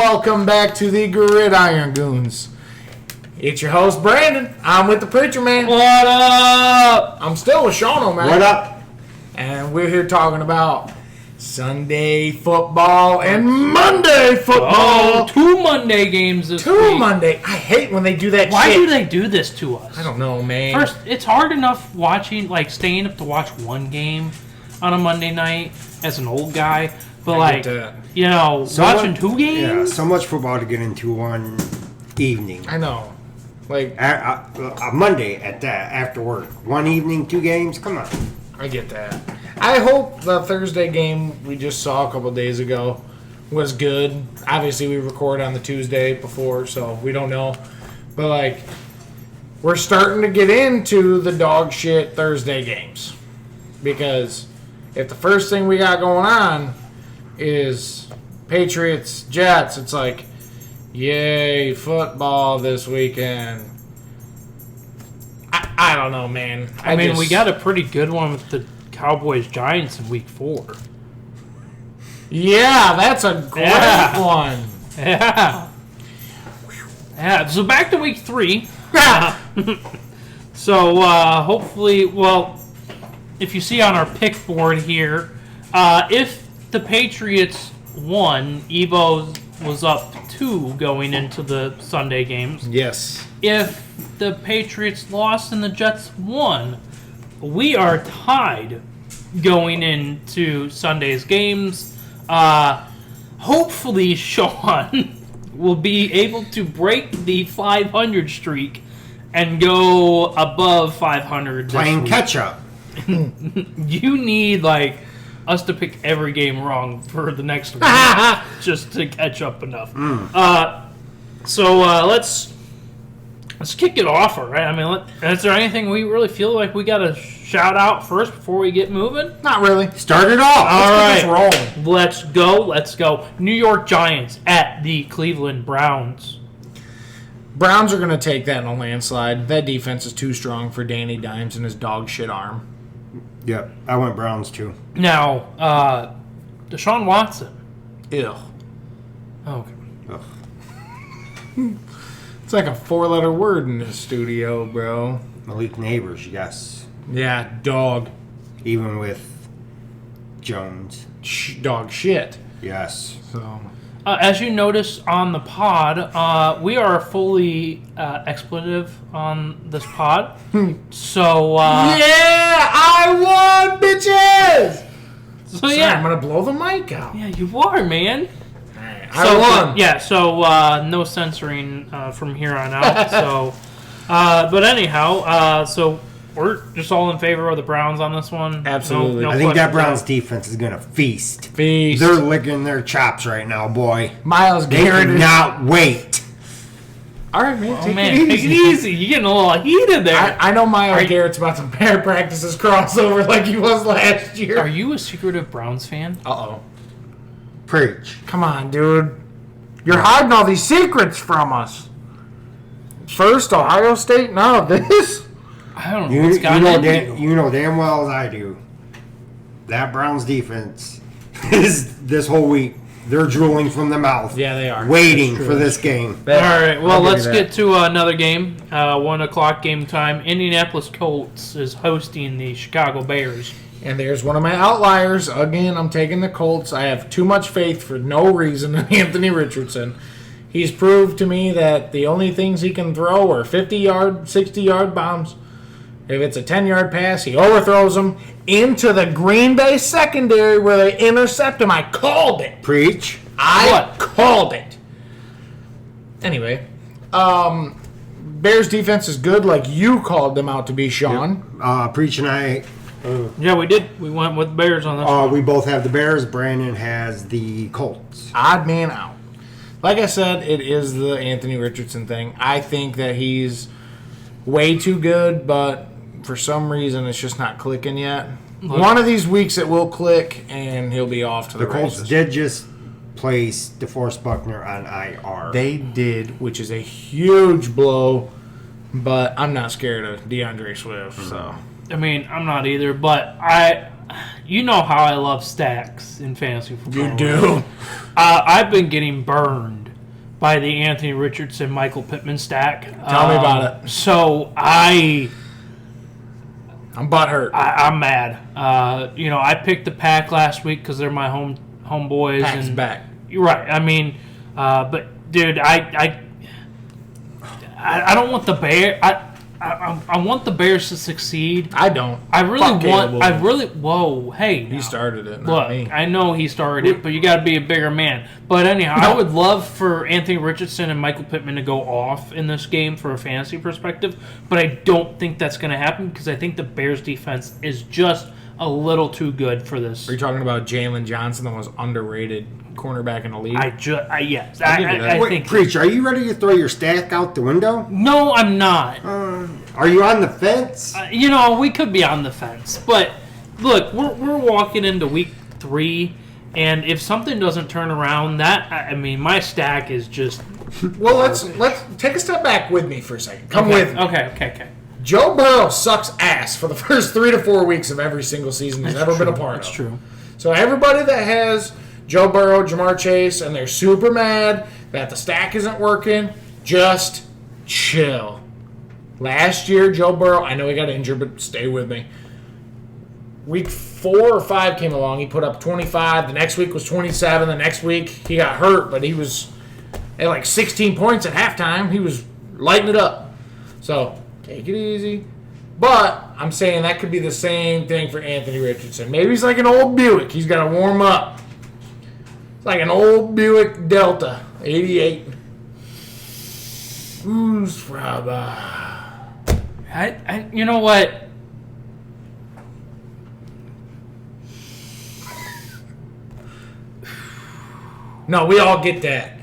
welcome back to the Gridiron Goons. It's your host, Brandon. I'm with the Preacher Man. What up? I'm still with Sean O'Mac. What up? And we're here talking about Sunday football and Monday football. Oh, 2 Monday games this week. Two Monday. I hate when they do that Why shit. do they do this to us? I don't know, man. First, it's hard enough staying up to watch one game on a Monday night as an old guy. But, watching 2 games? Yeah, so much football to get into one evening. I know. A Monday at that, after work. One evening, 2 games? Come on. I get that. I hope the Thursday game we just saw a couple days ago was good. Obviously, we record on the Tuesday before, so we don't know. But, we're starting to get into the dog shit Thursday games. Because if the first thing we got going on is Patriots, Jets, it's like, yay, football this weekend. I don't know, man. We got a pretty good one with the Cowboys Giants in week 4. Yeah, that's a great one. Yeah. Yeah, so back to week 3. So hopefully, if you see on our pick board here, if the Patriots won, Evo was up 2 going into the Sunday games. Yes. If the Patriots lost and the Jets won, we are tied going into Sunday's games. Hopefully, Sean will be able to break the 500 streak and go above 500 this Playing week. catch up. You need, us to pick every game wrong for the next week just to catch up enough. So let's kick it off, all right? Is there anything we really feel like we got to shout out first before we get moving? Not really. Start it off. All Let's right. get this rolling. Let's go. New York Giants at the Cleveland Browns. Browns are going to take that in a landslide. That defense is too strong for Danny Dimes and his dog shit arm. Yep, I went Browns too. Now, Deshaun Watson. Ew. Okay. Ugh. It's like a 4-letter word in this studio, bro. Malik Neighbors, yes. Yeah, dog. Even with Jones, Dog shit. yes. So... As you notice on the pod, we are fully expletive on this pod. So, yeah, I won, bitches! so Sorry, yeah. I'm going to blow the mic out. Yeah, you are, man. I won. Yeah, so no censoring from here on out. So, but anyhow, so we're just all in favor of the Browns on this one. Absolutely. No I think that questions Browns asked. defense is going to feast. Feast. They're licking their chops right now, boy. Miles They Garrett is... cannot wait. All right, man, Oh take man, it take easy. it easy. You're getting a little heated there. I know Miles Garrett's about to pair practices crossover like he was last year. Are you a secretive Browns fan? Uh-oh. Preach. Come on, dude. You're hiding all these secrets from us. First, Ohio State, now this. I don't know what's gotten into you. You know damn well as I do. That Browns defense is this whole week. They're drooling from the mouth. Yeah, they are. Waiting That's true. for this game. All right, well, I'll give let's you get that. to another game. 1 o'clock game time. Indianapolis Colts is hosting the Chicago Bears. And there's one of my outliers. Again, I'm taking the Colts. I have too much faith for no reason in Anthony Richardson. He's proved to me that the only things he can throw are 50-yard, 60-yard bombs. If it's a 10-yard pass, he overthrows them into the Green Bay secondary where they intercept him. I called it. Preach. I called it. Anyway, Bears defense is good like you called them out to be, Sean. Preach and I, Yeah, we did. We went with Bears on this one. we both have the Bears. Brandon has the Colts. Odd man out. Like I said, it is the Anthony Richardson thing. I think that he's way too good, but for some reason it's just not clicking yet. One of these weeks it will click, and he'll be off to the The Colts races. did just place DeForest Buckner on IR. They did, which is a huge blow, but I'm not scared of DeAndre Swift. So I mean, I'm not either, but you know how I love stacks in fantasy football. you do. I've been getting burned by the Anthony Richardson Michael Pittman stack. Tell me about it. So I'm butthurt. I'm mad. I picked the Pack last week because they're my homeboys. Pack's and back. You're right. I mean, but dude, I don't want the Bears. I want the Bears to succeed. I don't. I really Fuck want. Caleb I Williams. really. Whoa, hey. He started it, not Look, me. I know he started it, but you got to be a bigger man. But anyhow, I would love for Anthony Richardson and Michael Pittman to go off in this game for a fantasy perspective, but I don't think that's going to happen because I think the Bears defense is just a little too good for this. Are you talking about Jalen Johnson, the most underrated cornerback in the league? Yes. I'll give you that. I Wait, think. Preach, are you ready to throw your stack out the window? No, I'm not. Are you on the fence? We could be on the fence, but look, we're walking into week 3, and if something doesn't turn around, my stack is just. Well, let's take a step back with me for a second. Come with me. Okay. Joe Burrow sucks ass for the first 3 to 4 weeks of every single season he's ever been a part of. That's true. So everybody that has Joe Burrow, Jamar Chase, and they're super mad that the stack isn't working, just chill. Last year, Joe Burrow, I know he got injured, but stay with me. Week 4 or 5 came along, he put up 25. The next week was 27. The next week, he got hurt, but he was at like 16 points at halftime. He was lighting it up. So, take it easy. But I'm saying that could be the same thing for Anthony Richardson. Maybe he's like an old Buick. He's got to warm up. It's like an old Buick Delta, 88. Who's Fraba? You know what? No, we all get that.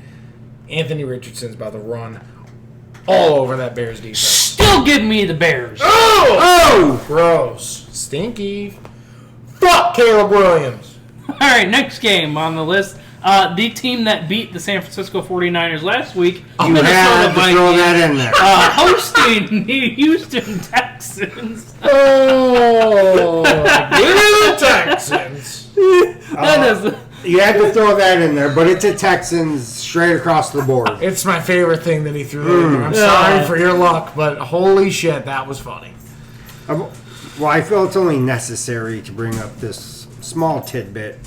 Anthony Richardson's about to run all over that Bears defense. Still give me the Bears. Oh! Gross. Stinky. Fuck Caleb Williams. All right, next game on the list. The team that beat the San Francisco 49ers last week, You had to throw that in there. hosting the Houston Texans. Oh, give the Texans. That is... You had to throw that in there, but it's a Texans straight across the board. It's my favorite thing that he threw in there. I'm sorry for your luck, but holy shit, that was funny. Well, I feel it's only necessary to bring up this small tidbit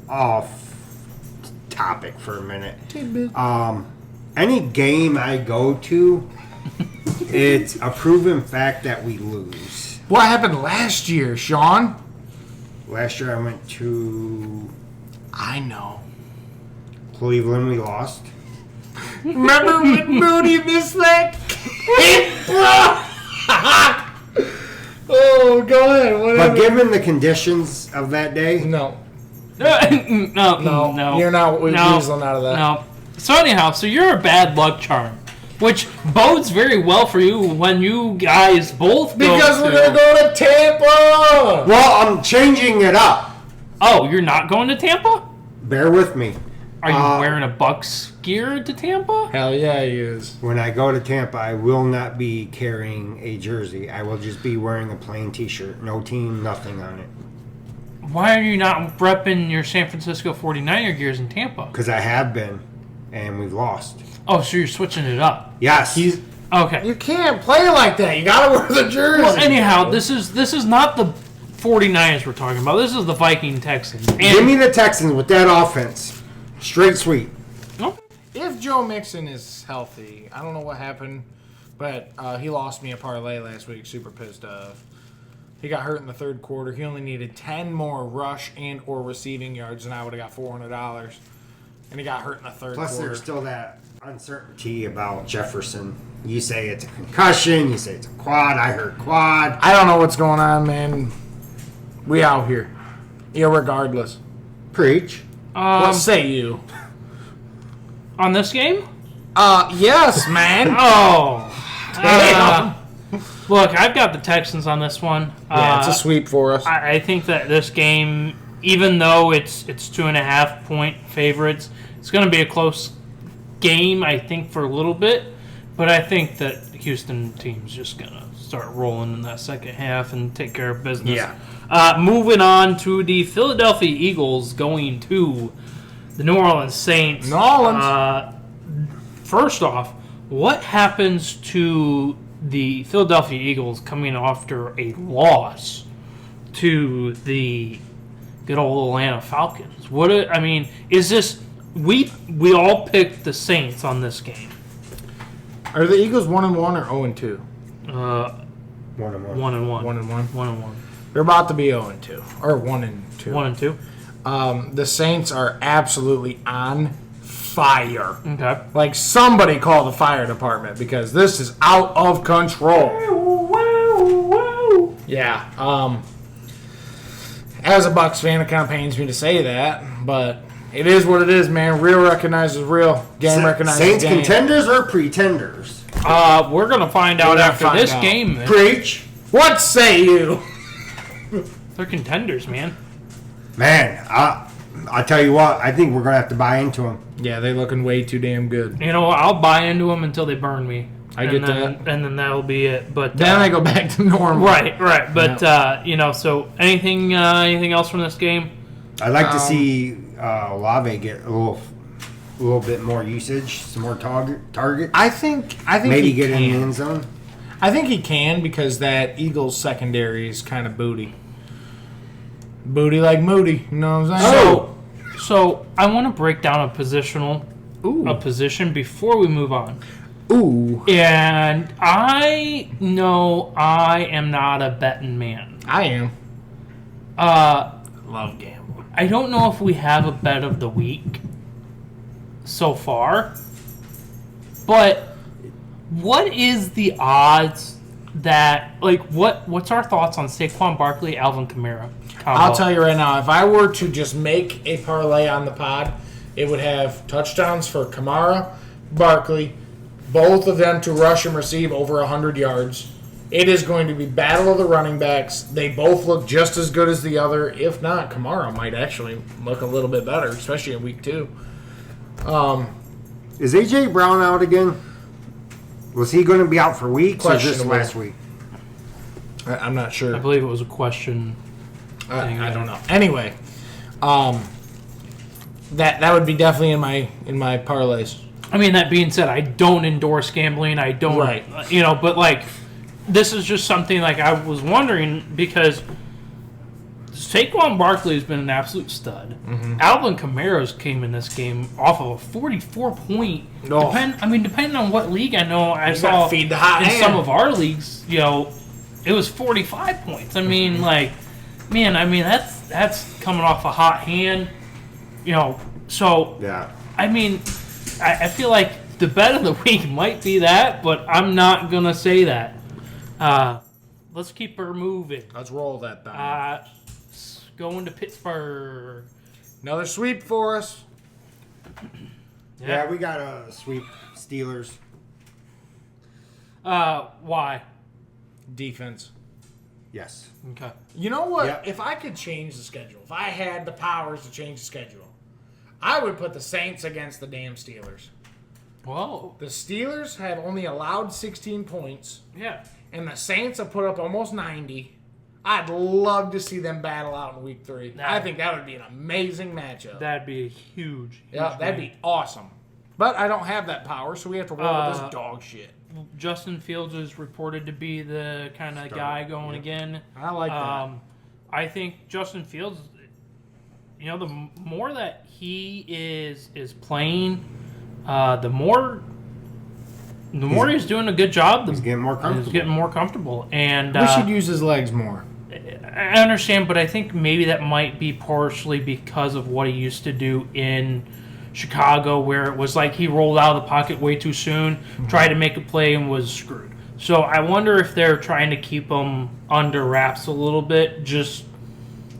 off topic for a minute. Any game I go to, it's a proven fact that we lose. What happened last year, Sean? Last year I went to I know. Cleveland, we lost. Remember when Moody missed that kick, bro? Oh, go ahead. What But happened? given the conditions of that day, No. No. You're not weaseling out of that. No. So anyhow, you're a bad luck charm, which bodes very well for you when you guys both go Because we're to... going to go to Tampa. well, I'm changing it up. Oh, you're not going to Tampa? Bear with me. Are you wearing a Bucks gear to Tampa? Hell yeah, he is. When I go to Tampa, I will not be carrying a jersey. I will just be wearing a plain t-shirt. No team, nothing on it. Why are you not repping your San Francisco 49er gears in Tampa? Because I have been, and we've lost. Oh, so you're switching it up. Yes. Okay. You can't play like that. You got to wear the jersey. Well, anyhow, this is not the 49ers we're talking about. This is the Viking Texans. And Give me the Texans with that offense. Straight sweep. Okay. If Joe Mixon is healthy, I don't know what happened, but he lost me a parlay last week. Super pissed off. He got hurt in the third quarter. He only needed 10 more rush and or receiving yards, and I would have got $400. And he got hurt in the third Plus, quarter. there's still that uncertainty about Jefferson. You say it's a concussion. You say it's a quad. I heard quad. I don't know what's going on, man. We out here. Irregardless. Preach. What say you? On this game? Yes, man. Oh. Damn. Look, I've got the Texans on this one. Yeah, it's a sweep for us. I think that this game, even though it's 2.5 point favorites, it's going to be a close game, I think, for a little bit. But I think that the Houston team's just going to start rolling in that second half and take care of business. Yeah. Moving on to the Philadelphia Eagles going to the New Orleans Saints. New Orleans. first off, what happens to the Philadelphia Eagles coming after a loss to the good old Atlanta Falcons? Is this we all picked the Saints on this game? Are the Eagles 1-1 or 0-2? 1-1. 1-1. 1-1. 1-1. They're about to be 0-2 or 1-2. 1-2. The Saints are absolutely on fire. Okay. Like, somebody call the fire department because this is out of control. Yeah. As a Bucs fan, it kind of pains me to say that, but it is what it is, man. Real recognizes real. Game recognizes Saints game. contenders or pretenders? We're gonna find out after this game. Man. Preach. What say you? They're contenders, man. Man, I tell you what, I think we're going to have to buy into them. Yeah, they're looking way too damn good. You know, I'll buy into them until they burn me. I get that. And then that'll be it. But Then I go back to normal. Right. But so anything else from this game? I'd like to see Olave get a little bit more usage, some more target. I think Maybe he get can. in the end zone. I think he can because that Eagles secondary is kind of booty. Booty like Moody. You know what I'm saying? So I want to break down a position before we move on. Ooh. And I know I am not a betting man. I am. Love gambling. I don't know if we have a bet of the week so far, but what is the odds that, what's our thoughts on Saquon Barkley, Alvin Kamara combo? I'll tell you right now, if I were to just make a parlay on the pod, it would have touchdowns for Kamara, Barkley, both of them to rush and receive over 100 yards. It is going to be battle of the running backs. They both look just as good as the other. If not, Kamara might actually look a little bit better, especially in week 2. Is A.J. Brown out again? Was he going to be out for weeks or just Questionable. last week? I'm not sure. I believe it was a question. I don't know. Anyway, that would be definitely in my parlays. I mean, that being said, I don't endorse gambling. I don't, Right. But this is just something I was wondering because Saquon Barkley has been an absolute stud. Mm-hmm. Alvin Kamara's came in this game off of a 44-point. Oh. Depending on what league I know, I You saw gotta feed the hot in hand. some of our leagues, it was 45 points. I mean, that's coming off a hot hand. So Yeah. I mean, I feel like the bet of the week might be that, but I'm not going to say that. Let's keep her moving. Let's roll that back. Going to Pittsburgh. Another sweep for us. Yeah, we got a sweep Steelers. Why? Defense. Yes. Okay. You know what? Yep. If I could change the schedule, if I had the powers to change the schedule, I would put the Saints against the damn Steelers. Whoa. The Steelers have only allowed 16 points, Yeah. and the Saints have put up almost 90. I'd love to see them battle out in week 3. I think that would be an amazing matchup. That'd be a huge Yeah, that'd game. be awesome. But I don't have that power, so we have to roll with this dog shit. Justin Fields is reported to be the kind of guy going again. I like that. I think Justin Fields, the more that he is playing, the more he's doing a good job. He's getting more comfortable. He's getting more comfortable. And We should use his legs more. I understand, but I think maybe that might be partially because of what he used to do in Chicago, where it was like he rolled out of the pocket way too soon, tried to make a play, and was screwed. So I wonder if they're trying to keep him under wraps a little bit, just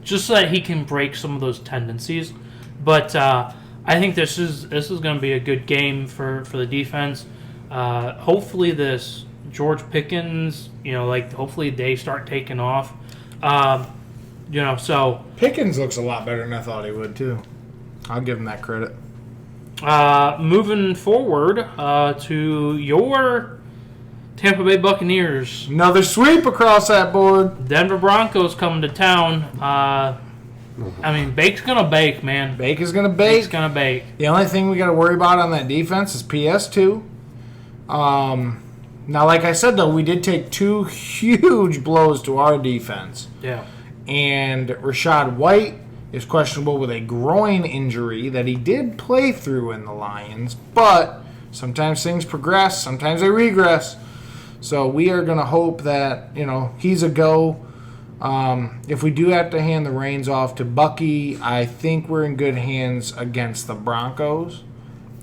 so that he can break some of those tendencies. But I think this is going to be a good game for the defense. Hopefully this George Pickens, hopefully they start taking off. So Pickens looks a lot better than I thought he would, too. I'll give him that credit. moving forward to your Tampa Bay Buccaneers. Another sweep across that board. Denver Broncos coming to town. I mean, Bake's gonna bake, man. Bake is going to Bake's bake. gonna bake. The only thing we got to worry about on that defense is PS2. Now, like I said, though, we did take 2 huge blows to our defense. Yeah. And Rashad White is questionable with a groin injury that he did play through in the Lions, but sometimes things progress, sometimes they regress. So we are going to hope that, he's a go. If we do have to hand the reins off to Bucky, I think we're in good hands against the Broncos.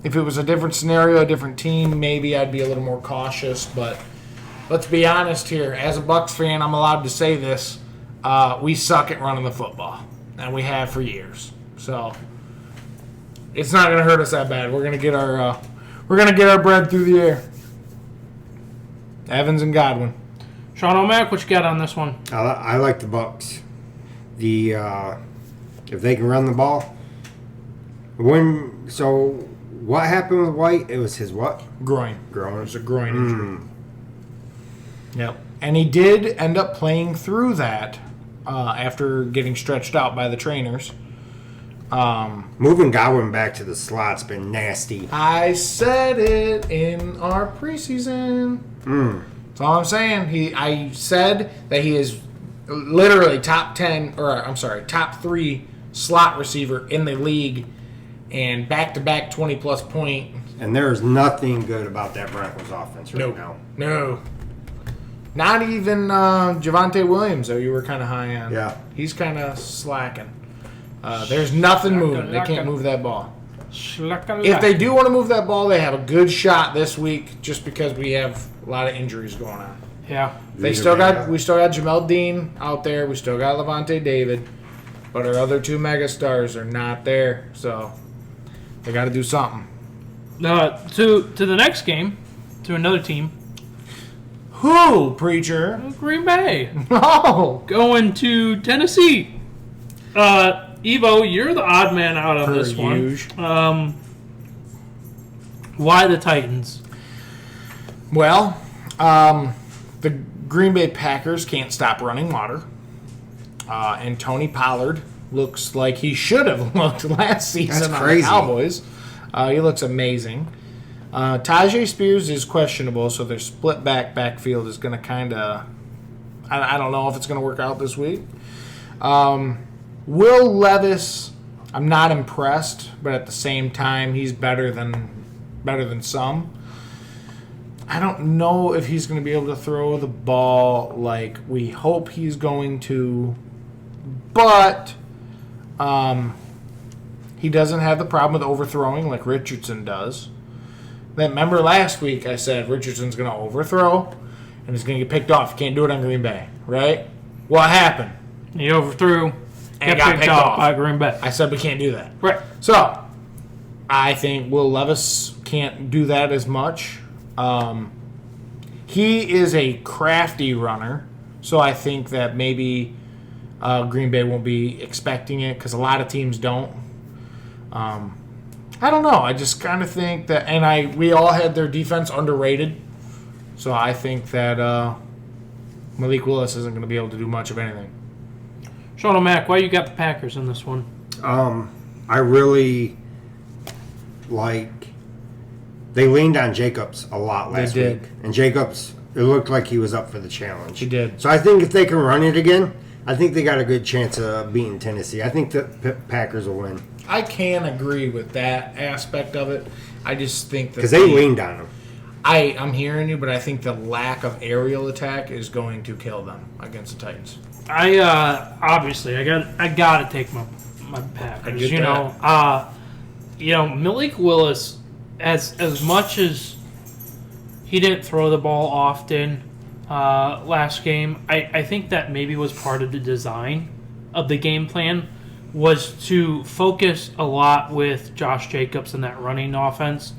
If it was a different scenario, a different team, maybe I'd be a little more cautious. But let's be honest here. As a Bucs fan, I'm allowed to say this. We suck at running the football, and we have for years. So it's not going to hurt us that bad. We're going to get our bread through the air. Evans and Godwin. Sean O'Mac, what you got on this one? I like the Bucks. If they can run the ball. What happened with White? It was his what? Groin. It Groin. was a groin injury. Yep. And he did end up playing through that after getting stretched out by the trainers. Moving Godwin back to the slot's been nasty. I said it in our preseason. That's all I'm saying. I said that he is literally top 3 slot receiver in the league, and back-to-back 20-plus point. And there is nothing good about that Broncos offense right now. No. Not even Javonte Williams, though you were kind of high on. Yeah. He's kind of slacking. There's nothing moving. They can't move that ball. If they do want to move that ball, they have a good shot this week just because we have a lot of injuries going on. Yeah. We still got Jamel Dean out there. We still got Levante David. But our other 2 megastars are not there. So they got to do something. To the next game, to another team. Who, preacher? Green Bay. No. Going to Tennessee. Evo, you're the odd man out on this one. Why the Titans? Well, the Green Bay Packers can't stop running water. And Tony Pollard looks like he should have looked last season on the Cowboys. He looks amazing. Tajay Spears is questionable, so their split backfield is going to kind of... I don't know if it's going to work out this week. Will Levis, I'm not impressed, but at the same time, he's better than some. I don't know if he's going to be able to throw the ball like we hope he's going to, but he doesn't have the problem with overthrowing like Richardson does. Remember last week I said Richardson's going to overthrow and he's going to get picked off. Can't do it on Green Bay, right? What happened? He overthrew And got picked off by Green Bay. I said we can't do that. Right. So, I think Will Levis can't do that as much. He is a crafty runner, so I think that maybe Green Bay won't be expecting it because a lot of teams don't. I don't know. I just kind of think that, and we all had their defense underrated, so I think that Malik Willis isn't going to be able to do much of anything. Sean O'Mac, why you got the Packers in this one? I really they leaned on Jacobs a lot last week. And Jacobs, it looked like he was up for the challenge. He did. So I think if they can run it again, I think they got a good chance of beating Tennessee. I think the Packers will win. I can agree with that aspect of it. I just think that because they leaned on him. I'm hearing you, but I think the lack of aerial attack is going to kill them against the Titans. I gotta take my Packers. Malik Willis, as much as he didn't throw the ball often last game, I think that maybe was part of the design of the game plan, was to focus a lot with Josh Jacobs and that running offense,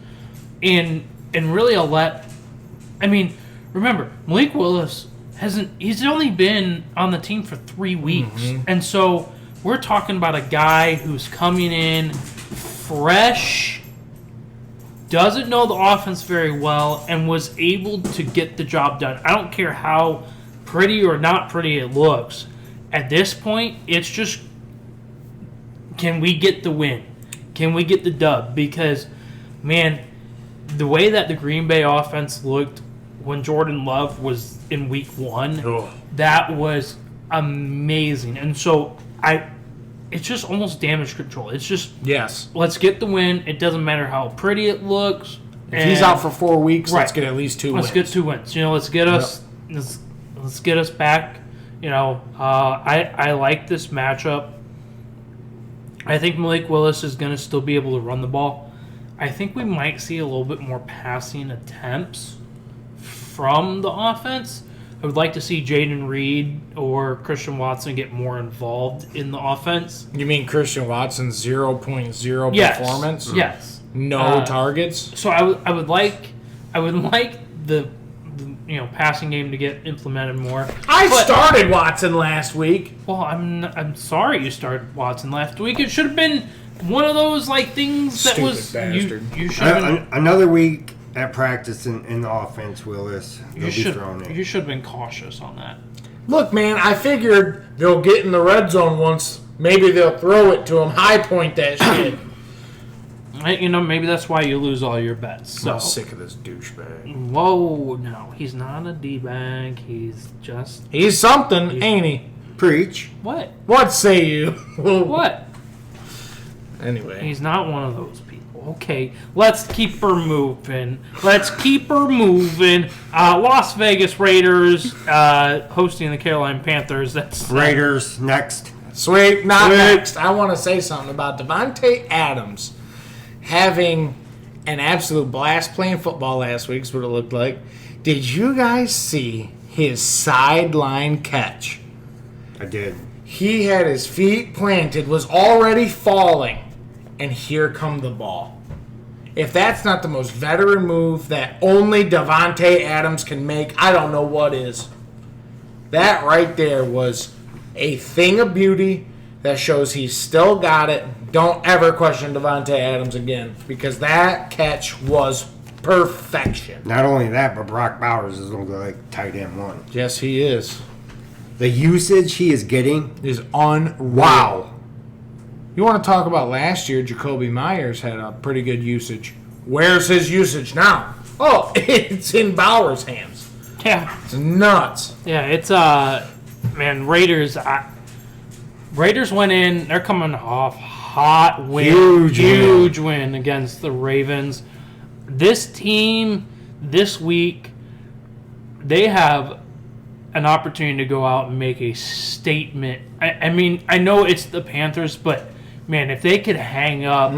and really remember, Malik Willis he's only been on the team for 3 weeks, and so we're talking about a guy who's coming in fresh, doesn't know the offense very well, and was able to get the job done. I don't care how pretty or not pretty it looks. At this point, it's just can we get the win? Can we get the dub? Because, man, the way that the Green Bay offense looked when Jordan Love was in week 1, that was amazing. And so it's just almost damage control. It's just, Yes. let's get the win. It doesn't matter how pretty it looks. If he's out for 4 weeks, Right. let's get at least 2 wins. Let's get 2 wins. Let's get us let's get us back. I like this matchup. I think Malik Willis is going to still be able to run the ball. I think we might see a little bit more passing attempts from the offense. I would like to see Jaden Reed or Christian Watson get more involved in the offense. You mean Christian Watson's 0.0 Yes. performance? Yes. No targets? So I would like the passing game to get implemented more. I But- started Watson last week. Well, I'm sorry you started Watson last week. It should have been one of those things that Stupid was bastard. you should have been. Another week at practice in the offense, Willis. They'll You be thrown in. should have been cautious on that. Look, man, I figured they'll get in the red zone once. Maybe they'll throw it to him, high point that shit. Maybe that's why you lose all your bets. So I'm sick of this douchebag. whoa, no, he's not a D-bag. He's just He's something, ain't he? Preach. what? What say you? What? Anyway. He's not one of those people. Okay, let's keep her moving. Las Vegas Raiders hosting the Carolina Panthers. That's Raiders next. Sweet, not next. I want to say something about Devontae Adams having an absolute blast playing football last week is what it looked like. Did you guys see his sideline catch? I did. He had his feet planted, was already falling, and here come the ball. If that's not the most veteran move that only Devontae Adams can make, I don't know what is. That right there was a thing of beauty that shows he's still got it. Don't ever question Devontae Adams again, because that catch was perfection. Not only that, but Brock Bowers is looking like tight end 1. Yes, he is. The usage he is getting. Is unreal. You want to talk about last year, Jacoby Myers had a pretty good usage. Where's his usage now? Oh, it's in Bauer's hands. yeah. It's nuts. Yeah, it's man, Raiders. Raiders went in. They're coming off hot win, huge win against the Ravens. This team this week, they have an opportunity to go out and make a statement. I mean, I know it's the Panthers, but man, if they could hang up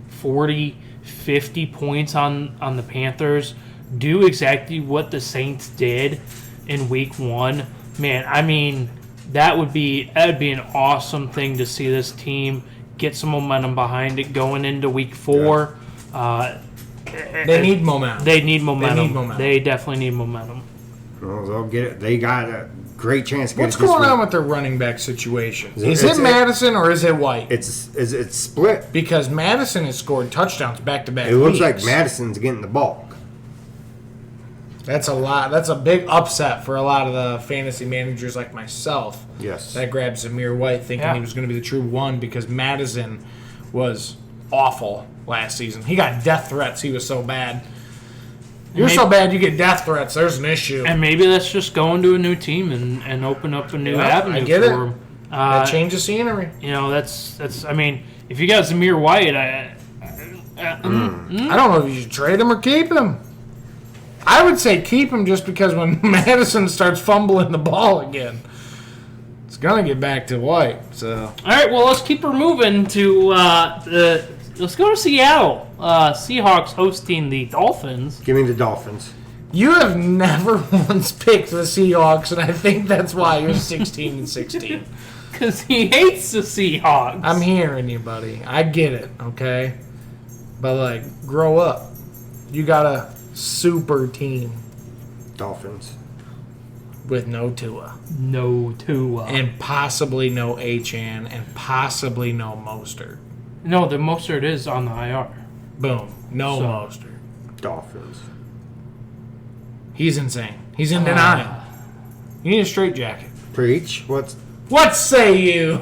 40, 50 points on the Panthers, do exactly what the Saints did in week 1, man, I mean, that would be an awesome thing to see this team get some momentum behind it going into week 4. They need momentum. They need momentum. They need momentum. They definitely need momentum. Well, they'll get it. They got a great chance to get What's it this going week. on with their running back situation? It's- Is it Madison or is it White? It's split. Because Madison has scored touchdowns back-to-back It looks weeks. like Madison's getting the bulk. That's a lot. That's a big upset for a lot of the fantasy managers like myself. Yes. That grabbed Zamir White thinking Yeah. he was going to be the true one because Madison was awful last season. He got death threats. He was so bad. You're so bad you get death threats. There's an issue. And maybe that's just going to a new team and open up a new Yeah, avenue I get for it. him. That change of scenery. That's. I mean, if you got Zamir White, I don't know if you should trade him or keep him. I would say keep him just because when Madison starts fumbling the ball again, it's going to get back to White. So all right. Well, let's keep her moving to let's go to Seattle. Seahawks hosting the Dolphins. Give me the Dolphins. you have never once picked the Seahawks, and I think that's why you're 16-16. Because he hates the Seahawks. I'm hearing you, buddy. I get it, okay? But, like, grow up. You got a super team Dolphins. with no Tua. no Tua. And possibly no Achane. And possibly no Mostert. No, the Mostert is on the IR. Boom. No So- Mostert. Dolphins. He's insane. He's in denial. You need a straight jacket. Preach. What say you?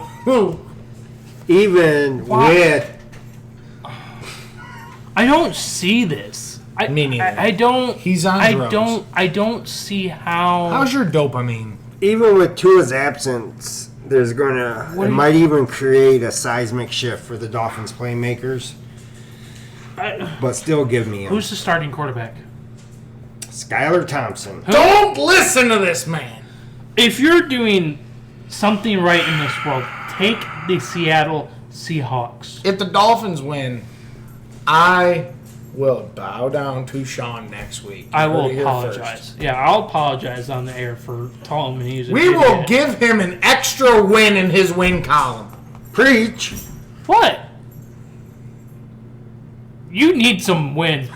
even Why? with I don't see this. Me neither. I don't. He's on drugs. I don't see how. How's your dopamine? even with Tua's absence, there's What do you- might even create a seismic shift for the Dolphins playmakers. But still, give me him. Who's the starting quarterback? Skylar Thompson. Don't listen to this man. If you're doing something right in this world, take the Seattle Seahawks. If the Dolphins win, I will bow down to Sean next week. I You will heard it here apologize. first. Yeah, I'll apologize on the air for telling him he's an We will idiot. give him an extra win in his win column. Preach. What? You need some wins.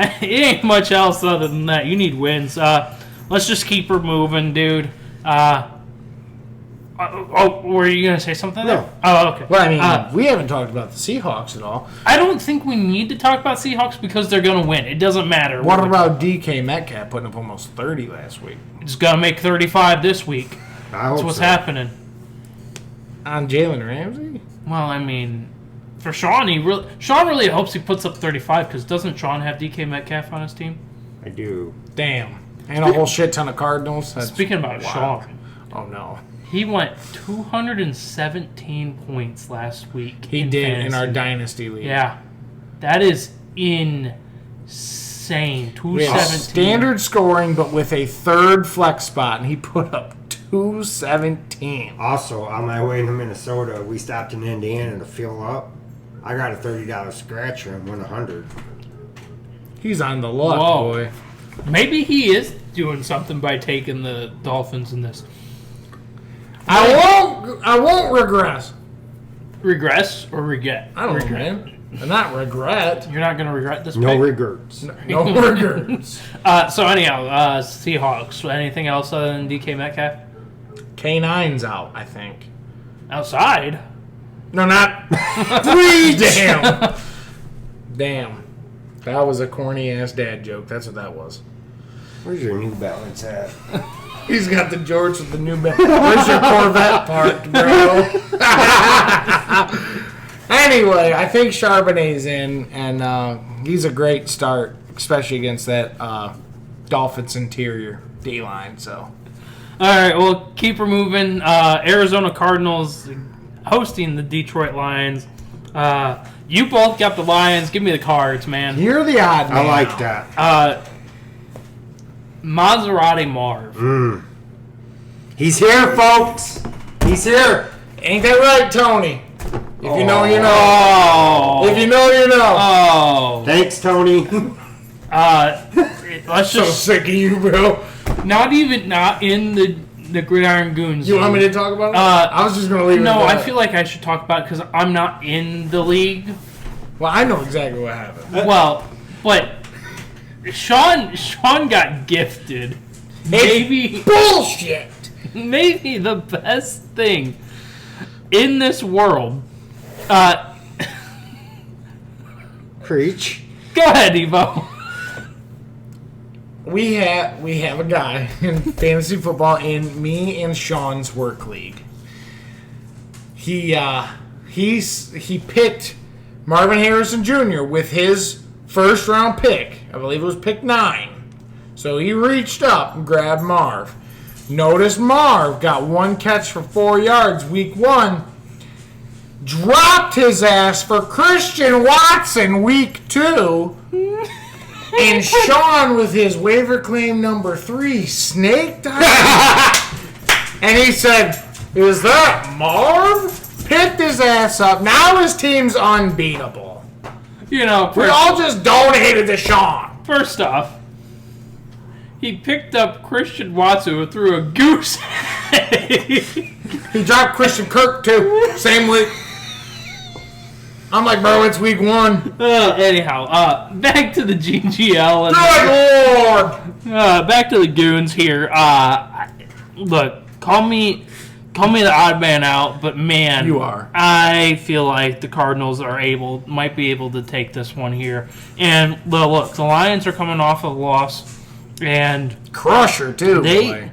It ain't much else other than that. You need wins. Let's just keep her moving, dude. Were you gonna say something? No. There? Oh, okay. Well, I mean, we haven't talked about the Seahawks at all. I don't think we need to talk about Seahawks because they're gonna win. It doesn't matter. What about DK Metcalf putting up almost 30 last week? It's gonna make 35 this week. I hope That's what's so. happening. On Jalen Ramsey? Well, I mean, for Sean, Sean really hopes he puts up 35 because doesn't Sean have DK Metcalf on his team? I do. Damn. And a whole shit ton of Cardinals. That's Speaking about wild. Sean, Oh, no. he went 217 points last week. He did in our fantasy. Dynasty League. Yeah, that is insane. We had 217. standard scoring, but with a third flex spot, and he put up 217. Also, on my way to Minnesota, we stopped in Indiana to fill up. I got a $30 scratcher and won 100. He's on the luck, Whoa. boy. Maybe he is doing something by taking the Dolphins in this. I won't regress. Regress or regret? I don't know, regret. man. And not regret. You're not going to regret this No pick? regrets. No regrets. So anyhow, Seahawks. Anything else other than DK Metcalf? K9's out, I think. Outside? No, not. Damn. Damn. That was a corny ass dad joke. That's what that was. Where's your New Balance at? He's got the George with the new bed. Where's your Corvette parked, bro? Anyway, I think Charbonnet's in, and he's a great start, especially against that Dolphins interior D-line. So, All right, well, keep her moving. Arizona Cardinals hosting the Detroit Lions. You both got the Lions. Give me the Cards, man. you're the odd man. I like out. that. Maserati Marv. He's here, folks. He's here. Ain't that right, Tony? If you know, you know. Oh. If you know, you know. Oh. Thanks, Tony. Let's So just sick of you, bro. not in the Gridiron Goons. You want me to talk about it? Uh, I was just gonna leave it. No, at I that. feel like I should talk about it because I'm not in the league. Well, I know exactly what happened. Well, but Sean got gifted. Maybe Bullshit. maybe the best thing in this world. Preach. Go ahead, Evo. We have a guy in fantasy football in me and Sean's work league. He picked Marvin Harrison Jr. with his first round pick. I believe it was pick 9. So he reached up and grabbed Marv. Notice Marv got 1 catch for 4 yards week 1. Dropped his ass for Christian Watson week 2. And Sean, with his waiver claim number 3, snaked on him. And he said, "Is that Marv?" Picked his ass up. Now his team's unbeatable. You know, We all just donated to Sean. first off, he picked up Christian Watson who threw a goose egg. He dropped Christian Kirk, too. Same week. I'm like, bro, it's week 1. Anyhow, back to the GGL. And Good Lord. back to the Goons here. Look, call me the odd man out, but man, You are. I feel like the Cardinals might be able to take this one here. And look, the Lions are coming off a loss, and Crusher, too. They- boy.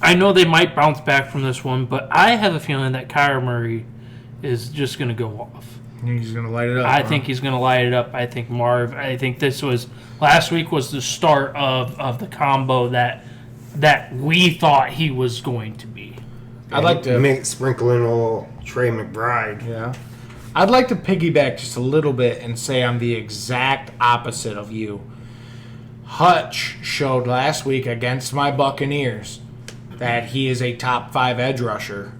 I know they might bounce back from this one, but I have a feeling that Kyler Murray is just going to go off. He's going to light it up. I think he's going to light it up. I think last week was the start of the combo that we thought he was going to be. I'd like to sprinkle in a little Trey McBride. Yeah. I'd like to piggyback just a little bit and say I'm the exact opposite of you. Hutch showed last week against my Buccaneers that he is a top 5 edge rusher.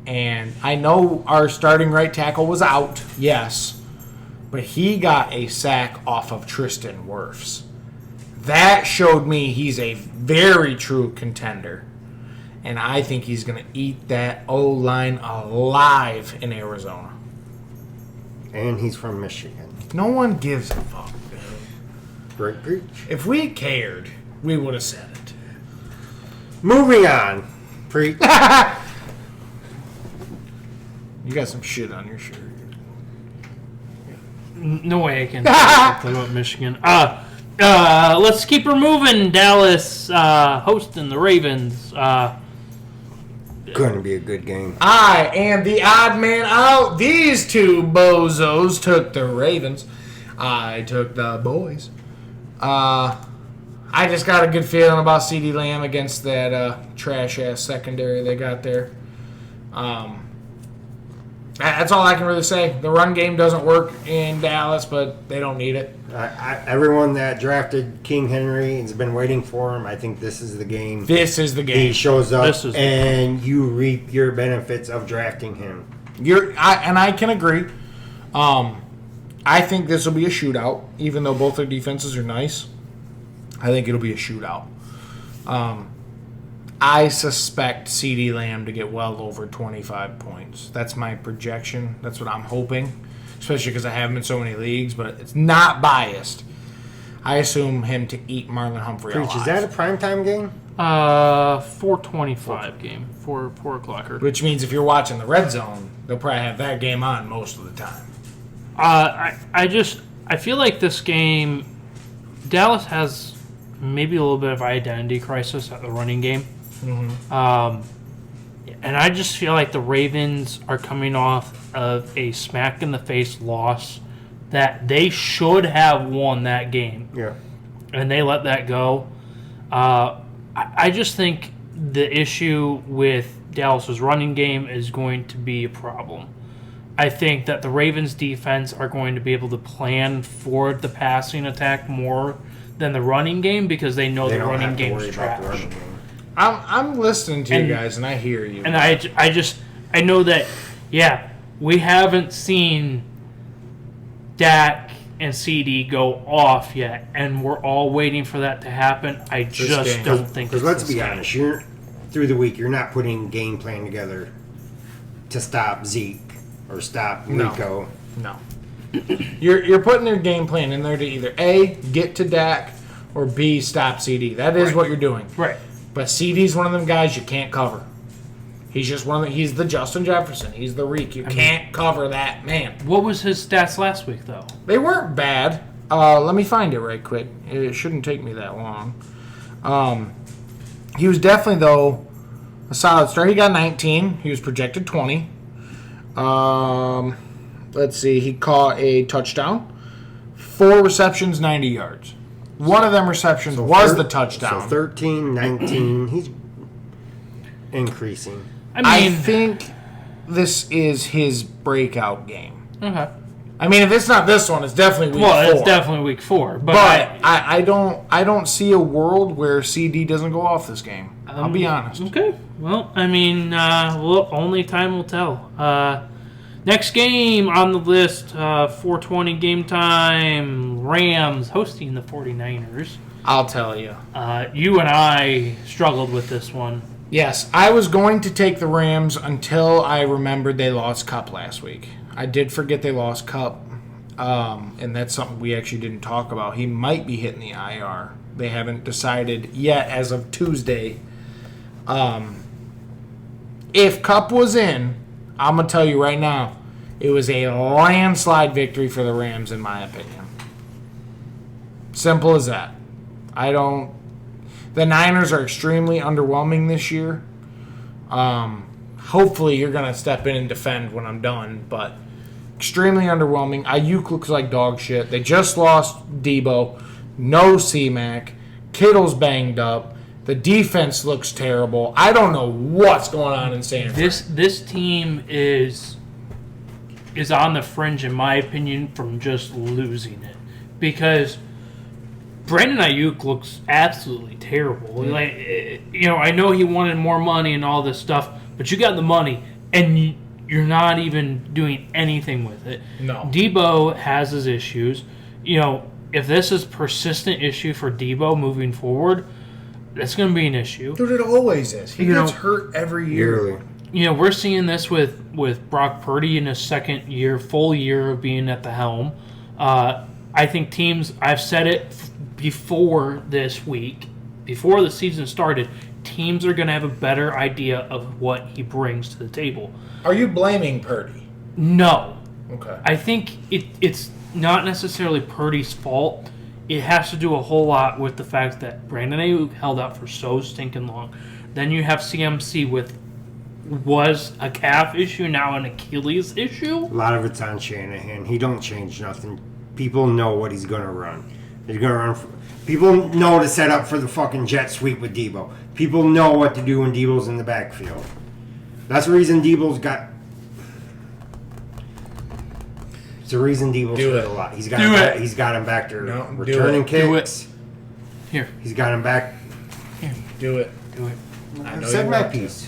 And I know our starting right tackle was out, yes, but he got a sack off of Tristan Wirfs. That showed me he's a very true contender. And I think he's going to eat that O-line alive in Arizona. And he's from Michigan. No one gives a fuck. Great preach. If we cared, we would have said it. Moving on. Preach. You got some shit on your shirt. No way I can talk about Michigan. Let's keep her moving. Dallas hosting the Ravens. Going to be a good game. I am the odd man out. These two bozos took the Ravens. I took the boys. I just got a good feeling about CeeDee Lamb against that trash-ass secondary they got there. That's all I can really say. The run game doesn't work in Dallas, but they don't need it. Everyone that drafted King Henry has been waiting for him. I think this is the game. This is the He game. shows up, This is the and you reap your benefits of drafting him. I can agree. I think this will be a shootout, even though both their defenses are nice. I think it'll be a shootout. I suspect CeeDee Lamb to get well over 25 points. That's my projection. That's what I'm hoping, especially because I have him in so many leagues, but it's not biased. I assume him to eat Marlon Humphrey Preach, alive. is that a primetime game? 4:25 game, 4 o'clocker. Which means if you're watching the Red Zone, they'll probably have that game on most of the time. I feel like this game, Dallas has maybe a little bit of identity crisis at the running game. And I just feel like the Ravens are coming off of a smack in the face loss that they should have won that game. Yeah. And they let that go. I just think the issue with Dallas's running game is going to be a problem. I think that the Ravens defense are going to be able to plan for the passing attack more than the running game because they know They the don't running have to game's worry about the trash. running game. I'm listening to And- you guys, and I hear you. And I know that, yeah, we haven't seen Dak and CD go off yet, and we're all waiting for that to happen. I just game. don't think Because it's let's this be game. honest, through the week, you're not putting game plan together to stop Zeke or stop No. Rico. No. You're putting your game plan in there to either A, get to Dak, or B, stop CD. That is Right. what you're doing. Right. But CD's one of them guys you can't cover. He's just he's the Justin Jefferson. He's the Reek. You can't cover that man. What was his stats last week, though? They weren't bad. Let me find it right quick. It shouldn't take me that long. He was definitely, though, a solid start. He got 19. He was projected 20. Let's see. He caught a touchdown. 4 receptions, 90 yards. One of them receptions was the touchdown. So 13, 19. He's increasing. I mean, think this is his breakout game. okay. I mean, if it's not this one, it's definitely week Well, 4. it's definitely week 4, but But I don't see a world where CD doesn't go off this game. I'll be honest. Okay. Well, I mean, only time will tell. Next game on the list, 4:20 game time. Rams hosting the 49ers. I'll tell you. You and I struggled with this one. Yes, I was going to take the Rams until I remembered they lost Cup last week. I did forget they lost Cup, and that's something we actually didn't talk about. He might be hitting the IR. They haven't decided yet as of Tuesday. If Cup was in, I'm going to tell you right now, it was a landslide victory for the Rams, in my opinion. Simple as that. The The Niners are extremely underwhelming this year. Hopefully you're going to step in and defend when I'm done, but extremely underwhelming. Ayuk looks like dog shit. They just lost Debo. No C-Mac. Kittle's banged up. The defense looks terrible. I don't know what's going on in Sanford. This team is on the fringe, in my opinion, from just losing it. Because Brandon Ayuk looks absolutely terrible. Like, I know he wanted more money and all this stuff, but you got the money, and you're not even doing anything with it. No. Debo has his issues. If this is a persistent issue for Debo moving forward, that's going to be an issue. Dude, it always is. He gets hurt every year. Yearly. We're seeing this with Brock Purdy in his second year, full year of being at the helm. I think teams, I've said it before this week, before the season started, teams are going to have a better idea of what he brings to the table. Are you blaming Purdy? No. Okay. I think it's not necessarily Purdy's fault. It has to do a whole lot with the fact that Brandon Ayuk held out for so stinking long. Then you have CMC was a calf issue, now an Achilles issue. A lot of it's on Shanahan. He don't change nothing. People know what he's going to run. He's going to run. People know to set up for the fucking jet sweep with Debo. People know what to do when Debo's in the backfield. That's the reason Debo's got... It's the reason Debo's hurt a lot. He's got him back to returning kicks. Here. He's got him back. Do it. I've said my piece.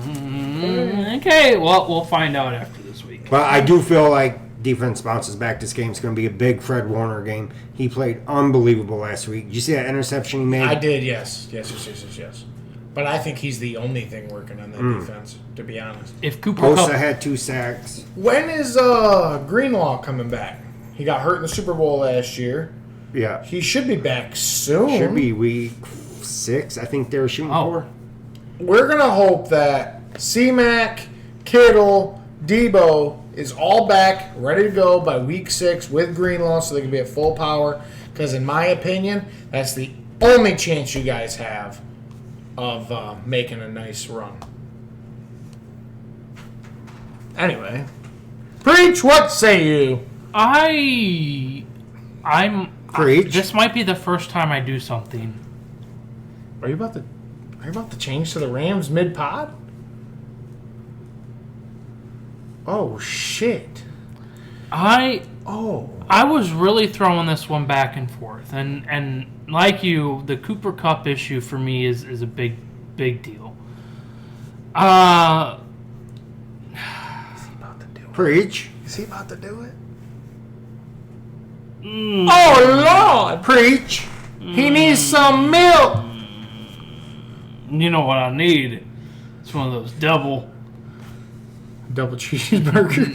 Okay, well, we'll find out after this week. But I do feel like defense bounces back. This game's going to be a big Fred Warner game. He played unbelievable last week. Did you see that interception he made? I did, yes. Yes. But I think he's the only thing working on that defense, to be honest. If Cooper Bosa Kupp, had 2 sacks. When is Greenlaw coming back? He got hurt in the Super Bowl last year. Yeah. He should be back soon. Should be week 6, I think they were shooting for. We're going to hope that C-Mac, Kittle, Debo is all back, ready to go by week 6 with Greenlaw so they can be at full power. Because in my opinion, that's the only chance you guys have of making a nice run. Anyway. Preach, what say you? I'm Preach. This might be the first time I do something. Are you about to change to the Rams mid-pod? Oh, shit. I was really throwing this one back and forth. And like you, the Cooper Kupp issue for me is a big deal. Is he about to do it? Preach. Is he about to do it? Oh, Lord! Preach. He needs some milk! You know what I need? It's one of those double cheeseburger.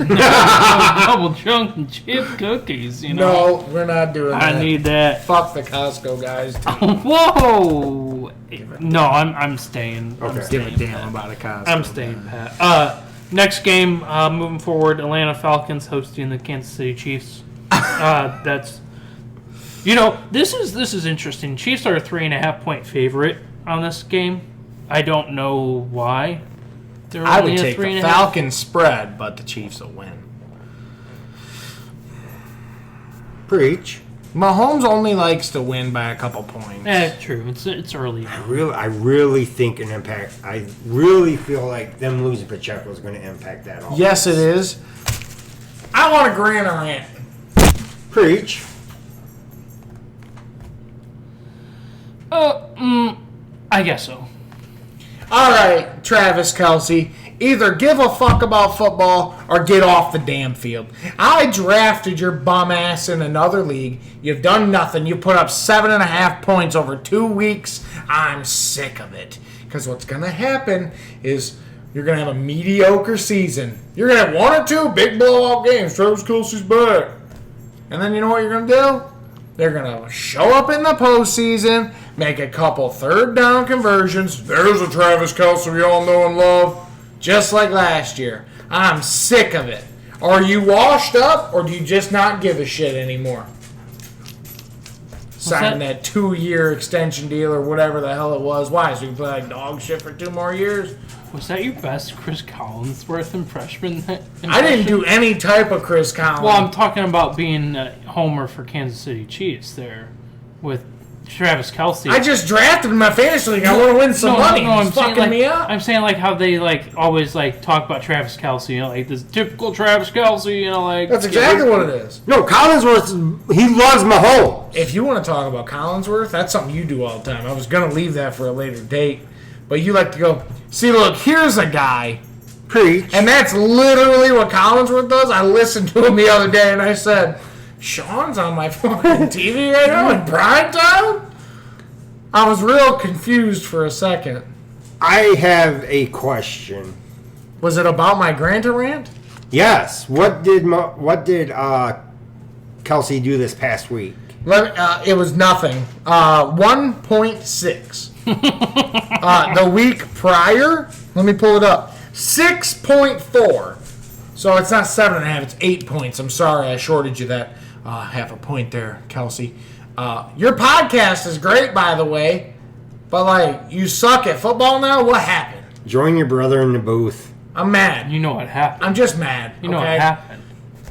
double chunk and chip cookies, you know. No, we're not doing that. I need that. Fuck the Costco guys. Whoa! No, I'm staying. Okay. Give a damn about a Costco. I'm staying pat. Next game, moving forward, Atlanta Falcons hosting the Kansas City Chiefs. That's, this is interesting. Chiefs are a 3.5-point favorite on this game. I don't know why. I would take the Falcons spread, but the Chiefs will win. Preach. Mahomes only likes to win by a couple points. True. It's early. I really think an impact. I really feel like them losing Pacheco is going to impact that all. Yes, it is. I want a rant. Preach. I guess so. All right, Travis Kelce. Either give a fuck about football or get off the damn field. I drafted your bum ass in another league. You've done nothing. You put up 7.5 points over 2 weeks. I'm sick of it. Because what's going to happen is you're going to have a mediocre season. You're going to have 1 or 2 big blowout games. Travis Kelce's back. And then you know what you're going to do? They're going to show up in the postseason, make a couple third down conversions. There's a Travis Kelce we all know and love. Just like last year. I'm sick of it. Are you washed up or do you just not give a shit anymore? signing that 2-year extension deal or whatever the hell it was. Why? So you can play like dog shit for 2 more years? Was that your best Chris Collinsworth impression? I didn't do any type of Chris Collins. Well, I'm talking about being a homer for Kansas City Chiefs there with Travis Kelce. I just drafted in my fantasy league. I want to win some money. No, It's fucking me up. I'm saying like how they like always like talk about Travis Kelce, you know, like this typical Travis Kelce, you know, like That's exactly what it is. No, Collinsworth, he loves Mahomes. If you want to talk about Collinsworth, that's something you do all the time. I was going to leave that for a later date. But you like to go, see, look, here's a guy. Preach. And that's literally what Collinsworth does. I listened to him the other day and I said, Sean's on my fucking TV right now in prime time? I was real confused for a second. I have a question. Was it about my Granta rant? Yes. What did Kelsey do this past week? It was nothing. 1.6. The week prior, let me pull it up. 6.4. So it's not 7.5, it's 8 points. I'm sorry I shorted you that half a point there, Kelsey. Your podcast is great, by the way. But, like, you suck at football now? What happened? Join your brother in the booth. I'm mad. you know what happened. I'm just mad. You know okay? what happened.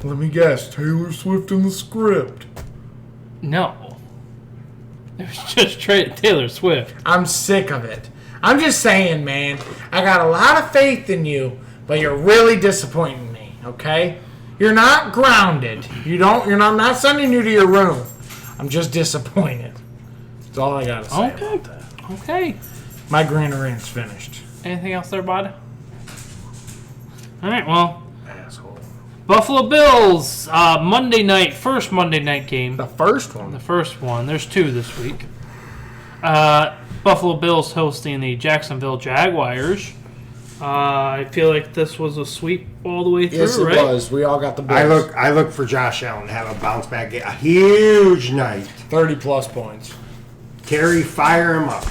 Let me guess. Taylor Swift in the script. No. It was just Taylor Swift. I'm sick of it. I'm just saying, man. I got a lot of faith in you, but you're really disappointing me, okay? You're not grounded. I'm not sending you to your room. I'm just disappointed. That's all I got to say about that. Okay. My Grand Rant's finished. Anything else there, bud? All right, well, Asshole. Buffalo Bills, Monday night, first Monday night game. The first one. The first one. There's 2 this week. Buffalo Bills hosting the Jacksonville Jaguars. I feel like this was a sweep all the way through, Yes, it right? was. We all got the Bills. I look for Josh Allen to have a bounce back game. A huge night. 30-plus points. Terry, fire him up.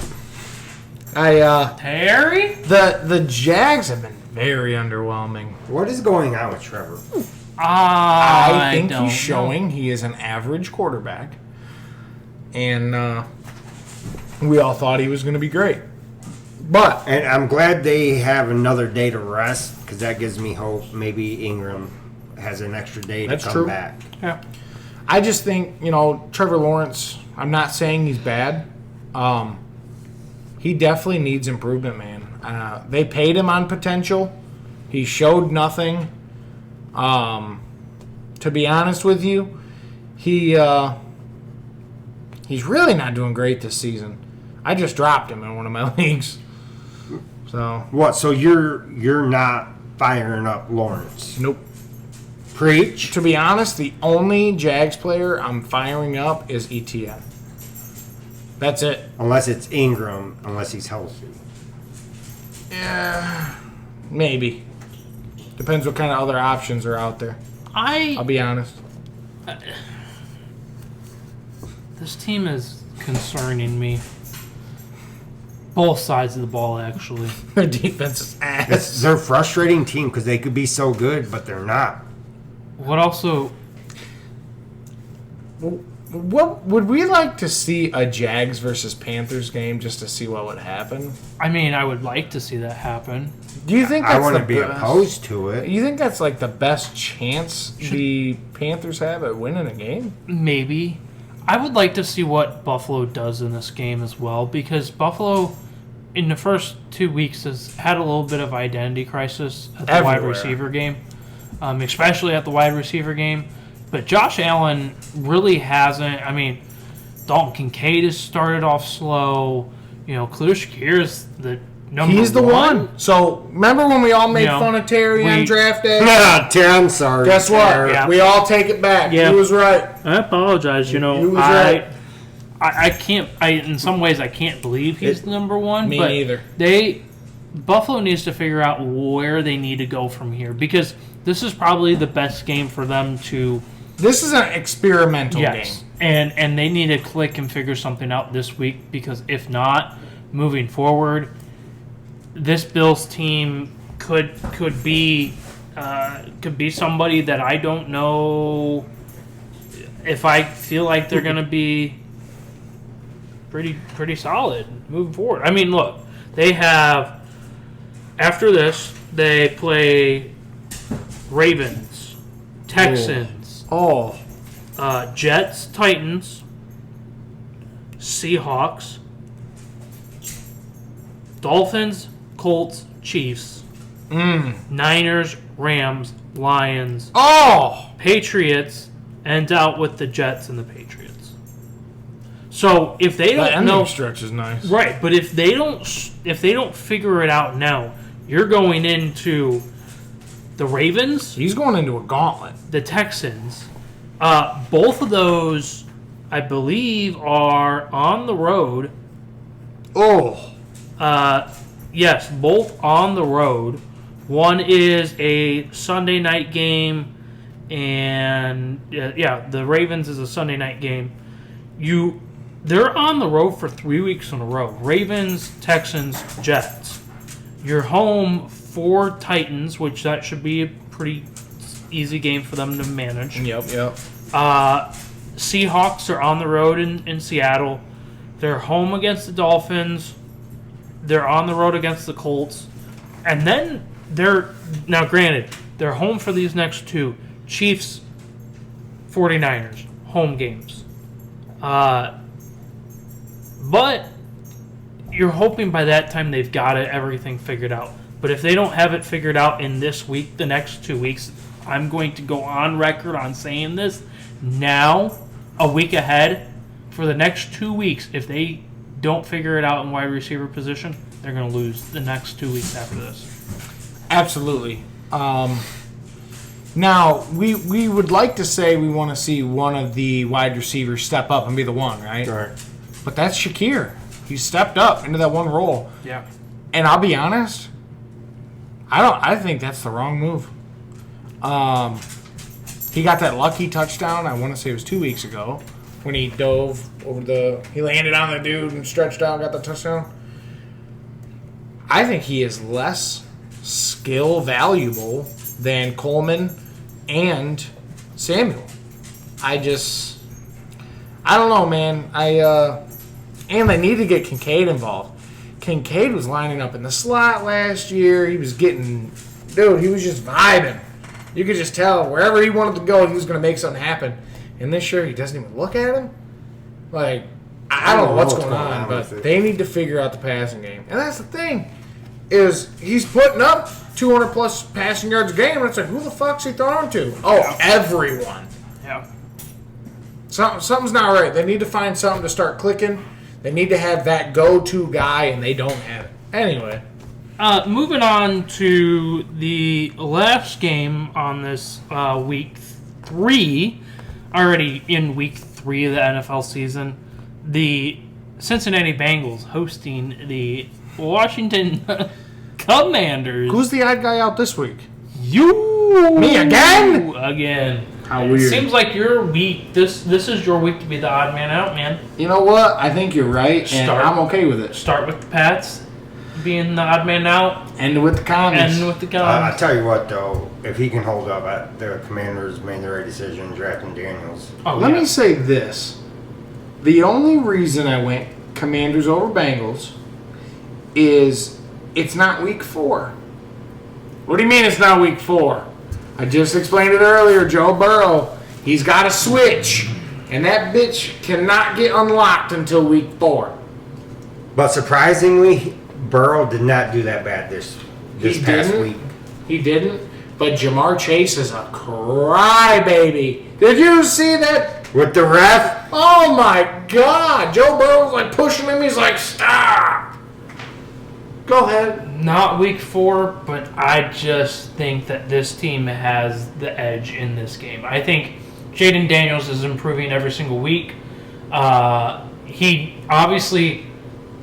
Terry? The Jags have been very underwhelming. What is going on with Trevor? I think don't he's know. showing he is an average quarterback. And we all thought he was going to be great. But And I'm glad they have another day to rest because that gives me hope. Maybe Ingram has an extra day to That's come true. back. Yeah. I just think, Trevor Lawrence, I'm not saying he's bad. He definitely needs improvement, man. They paid him on potential. He showed nothing. To be honest with you, he's really not doing great this season. I just dropped him in one of my leagues. So, What? So you're not firing up Lawrence? nope. Preach. To be honest, the only Jags player I'm firing up is ETN. That's it. Unless it's Ingram, unless he's healthy. Yeah, maybe. Depends what kind of other options are out there. I'll be honest. This team is concerning me. Both sides of the ball, actually. Their defense is ass. They're a frustrating team because they could be so good, but they're not. What also... What would we like to see a Jags versus Panthers game just to see what would happen? I mean, I would like to see that happen. Do you think I that's wouldn't the be best? opposed to it. You think that's like the best chance the Panthers have at winning a game? Maybe. I would like to see what Buffalo does in this game as well, because Buffalo, in the first 2 weeks, has had a little bit of identity crisis at the wide Everywhere. receiver game, especially at the wide receiver game. But Josh Allen really hasn't. I mean, Dalton Kincaid has started off slow. Khalil Shakir is the number He's the one. So remember when we all made No. fun of Terry on We- draft day? Yeah, Terry, I'm sorry. Guess what? Terry. Yeah. We all take it back. Yeah. He was right. I apologize. He was right. I can't. In some ways, I can't believe he's the number one. Me but neither. Buffalo needs to figure out where they need to go from here, because this is probably the best game for them to. This is an experimental Yes, game. and they need to click and figure something out this week, because if not, moving forward, this Bills team could be somebody that I don't know if I feel like they're going to be pretty solid moving forward. I mean, look, they have after this they play Ravens, Texans, Jets, Titans, Seahawks, Dolphins, Colts, Chiefs, Niners, Rams, Lions, Patriots, and out with the Jets and the Patriots. So if they don't know, stretch is nice, right? But if they don't figure it out now, you're going into the Ravens. He's going into a gauntlet. The Texans. Both of those, I believe, are on the road. Yes, both on the road. One is a Sunday night game, and the Ravens is a Sunday night game. They're on the road for 3 weeks in a row. Ravens, Texans, Jets. You're home for Titans, which that should be a pretty easy game for them to manage. Yep. Seahawks are on the road in Seattle. They're home against the Dolphins. They're on the road against the Colts. And then now granted, they're home for these next two. Chiefs, 49ers, home games. But you're hoping by that time they've got everything figured out. But if they don't have it figured out in this week, the next 2 weeks, I'm going to go on record on saying this now, a week ahead, for the next 2 weeks. If they don't figure it out in wide receiver position, they're going to lose the next 2 weeks after this. Absolutely. Now, we would like to say we want to see one of the wide receivers step up and be the one, right? Right. But that's Shakir. He stepped up into that one role. Yeah. And I'll be honest, I think that's the wrong move. He got that lucky touchdown, I want to say it was 2 weeks ago, when he dove over he landed on the dude and stretched out and got the touchdown. I think he is less skill valuable than Coleman and Samuel. I don't know, man. And they need to get Kincaid involved. Kincaid was lining up in the slot last year. He was he was just vibing. You could just tell wherever he wanted to go, he was going to make something happen. And this year, he doesn't even look at him. Like, I don't know what's going on, but they need to figure out the passing game. And that's the thing, is he's putting up 200-plus passing yards a game, and it's like, who the fuck's he throwing to? Oh, everyone. Yeah. Something's not right. They need to find something to start clicking. They need to have that go-to guy, and they don't have it. Anyway. Moving on to the last game on this week 3, already in week 3 of the NFL season, the Cincinnati Bengals hosting the Washington Commanders. Who's the odd guy out this week? You! Me again? Again. How weird. It seems like your week, this is your week to be the odd man out, man. You know what? I think you're right, and I'm okay with it. Start with the Pats being the odd man out. End with the Commies. End with the I Commies. tell you what, though, if he can hold up, the Commanders made the right decision drafting Daniels. Let me say this. The only reason I went Commanders over Bengals is it's not week 4. What do you mean it's not week 4? I just explained it earlier. Joe Burrow, he's got a switch, and that bitch cannot get unlocked until week 4. But surprisingly, Burrow did not do that bad this past week. He didn't. But Jamar Chase is a crybaby. Did you see that? With the ref? Oh my God! Joe Burrow was like pushing him. He's like, stop. Go ahead. Not week 4, but I just think that this team has the edge in this game. I think Jaden Daniels is improving every single week. He obviously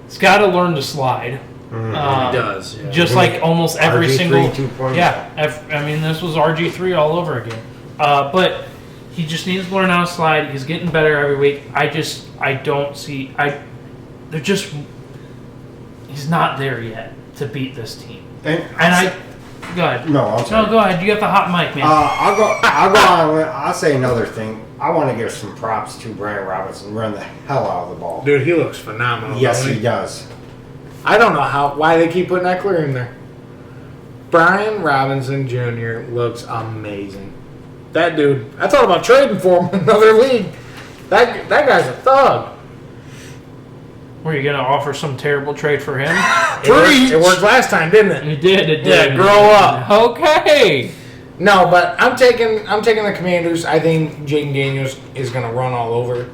has got to learn to slide. He does. Yeah. Just like almost every RG3 single. 2.0. Yeah, I mean, this was RG3 all over again. But he just needs to learn how to slide. He's getting better every week. I don't see. They're just. He's not there yet to beat this team. Go ahead. No, I'll say. No, go ahead. You got the hot mic, man. I'll go on. I'll say another thing. I want to give some props to Brian Robinson. Run the hell out of the ball. Dude, he looks phenomenal. Yes, doesn't he does. I don't know why they keep putting Eckler in there. Brian Robinson Jr. looks amazing. That dude, I thought about trading for him in another league. That guy's a thug. Were you gonna offer some terrible trade for him? It worked last time, didn't it? It did. It Yeah, did. grow up. Okay. No, but I'm taking the Commanders. I think Jaden Daniels is going to run all over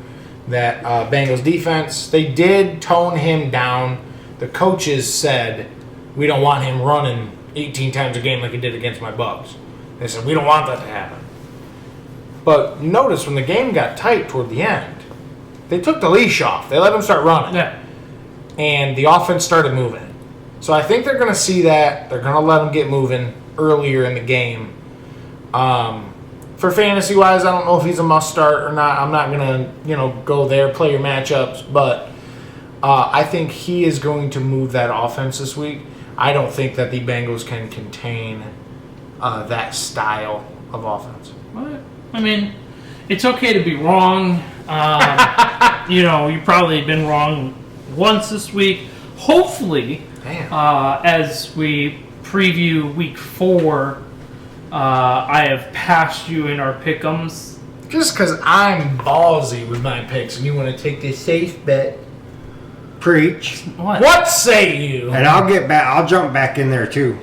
that Bengals defense. They did tone him down. The coaches said we don't want him running 18 times a game like he did against my Bucks. They said we don't want that to happen. But notice when the game got tight toward the end, they took the leash off. They let him start running. Yeah. And the offense started moving. So I think they're going to see that. They're going to let him get moving earlier in the game. For fantasy wise, I don't know if he's a must start or not. I'm not going to, go there, play your matchups. But I think he is going to move that offense this week. I don't think that the Bengals can contain that style of offense. What? I mean, it's okay to be wrong. You probably been wrong once this week. Hopefully, as we preview week 4, I have passed you in our pick'ems. Just because I'm ballsy with my picks and you want to take the safe bet. Preach. What say you? And I'll get back. I'll jump back in there too.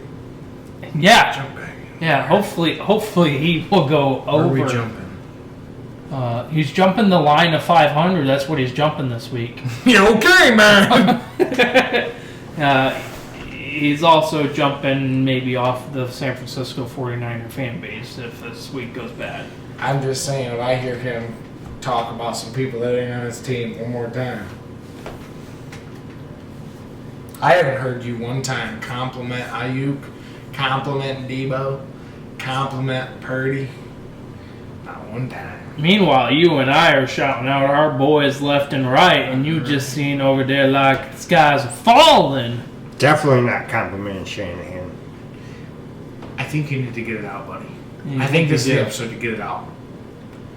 Yeah. Jump back. Yeah. Hopefully he will go over. Where are we jumping? He's jumping the line of 500. That's what he's jumping this week. You're okay, man. He's also jumping maybe off the San Francisco 49er fan base if this week goes bad. I'm just saying, if I hear him talk about some people that ain't on his team one more time. I haven't heard you one time compliment Ayuk, compliment Debo, compliment Purdy. Not one time. Meanwhile, you and I are shouting out our boys left and right, and you just seen over there like the skies are falling. Definitely not complimenting Shanahan. I think you need to get it out, buddy. You I think this is you the do? episode to get it out.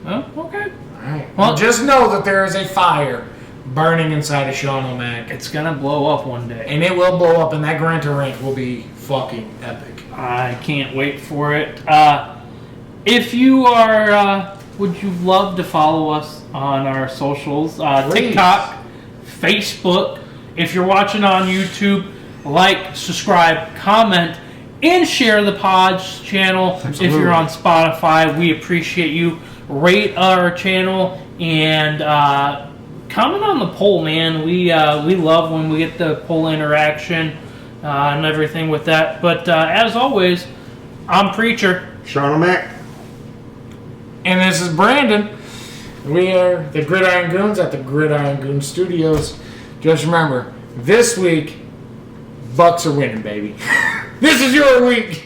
Oh, okay. Alright. Well- Well, just know that there is a fire burning inside of Sean O'Mac. It's gonna blow up one day. And it will blow up, and that Granta rank will be fucking epic. I can't wait for it. If you are, would you love to follow us on our socials? Please. TikTok, Facebook. If you're watching on YouTube, like, subscribe, comment, and share the Pods channel. Absolutely. If you're on Spotify, we appreciate you. Rate our channel and comment on the poll, man. We love when we get the poll interaction and everything with that. But as always, I'm Preacher. Sean O'Mac. And this is Brandon. We are the Gridiron Goons at the Gridiron Goon Studios. Just remember, this week, Bucks are winning, baby. This is your week.